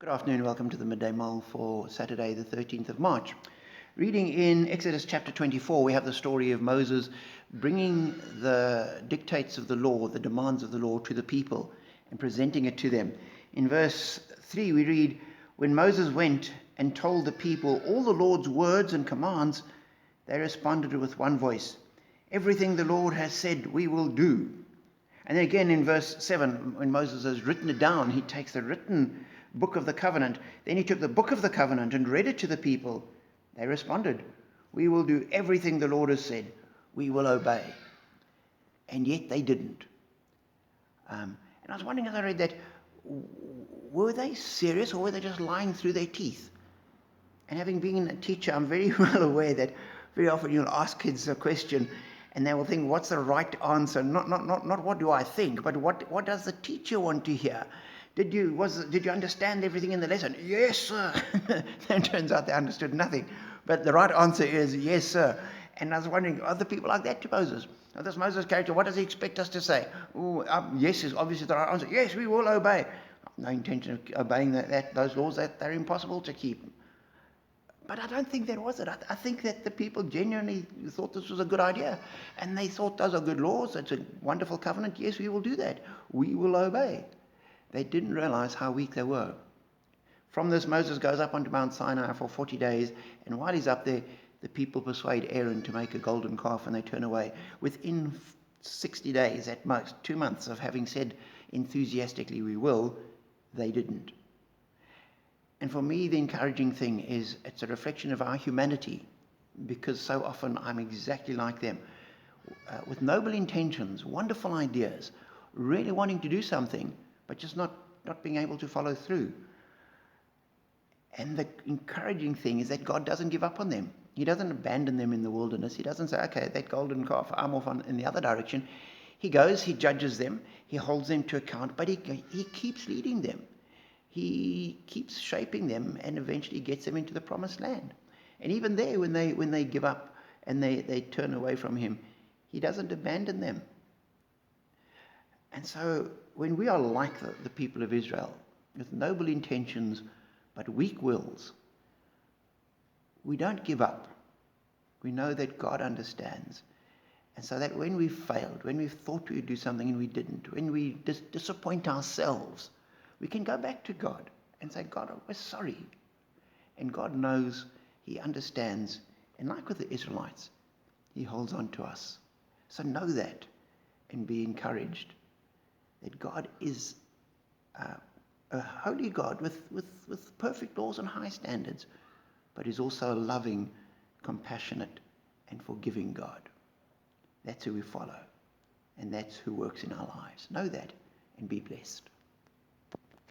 Good afternoon, welcome to the Midday Mull for Saturday the 13th of March. Reading in Exodus chapter 24, we have the story of Moses bringing the dictates of the law, the demands of the law to the people and presenting it to them. In verse 3 we read, "When Moses went and told the people all the Lord's words and commands, they responded with one voice, 'Everything the Lord has said we will do.'" And then again in verse 7, when Moses has written it down, he takes the written book of the covenant. Then he took the book of the covenant and read it to the people. They responded, "We will do everything the Lord has said. We will obey." And yet they didn't. And I was wondering as I read that, were they serious or were they just lying through their teeth? And having been a teacher, I'm very well aware that very often you'll ask kids a question and they will think, what's the right answer? Not what do I think, but what does the teacher want to hear? Did you understand everything in the lesson? Yes, sir. It turns out they understood nothing. But the right answer is, yes, sir. And I was wondering, are the people like that to Moses? Now, this Moses character, what does he expect us to say? Yes is obviously the right answer. Yes, we will obey. No intention of obeying those laws, that they're impossible to keep. But I don't think that was it. I think that the people genuinely thought this was a good idea. And they thought those are good laws. It's a wonderful covenant. Yes, we will do that. We will obey. They didn't realize how weak they were. From this, Moses goes up onto Mount Sinai for 40 days. And while he's up there, the people persuade Aaron to make a golden calf and they turn away. Within 60 days, at most, 2 months of having said enthusiastically, we will, they didn't. And for me, the encouraging thing is it's a reflection of our humanity, because so often I'm exactly like them. With noble intentions, wonderful ideas, really wanting to do something, but just not being able to follow through. And the encouraging thing is that God doesn't give up on them. He doesn't abandon them in the wilderness. He doesn't say, okay, that golden calf, I'm off in the other direction. He goes, he judges them, he holds them to account, but he keeps leading them. He keeps shaping them and eventually gets them into the promised land. And even there, when they give up and they turn away from him, he doesn't abandon them. And so when we are like the people of Israel, with noble intentions but weak wills, we don't give up. We know that God understands. And so that when we've failed, when we've thought we would do something and we didn't, when we disappoint ourselves, we can go back to God and say, God, we're sorry. And God knows, he understands. And like with the Israelites, he holds on to us. So know that and be encouraged that God is a holy God with perfect laws and high standards, but is also a loving, compassionate, and forgiving God. That's who we follow, and that's who works in our lives. Know that and be blessed.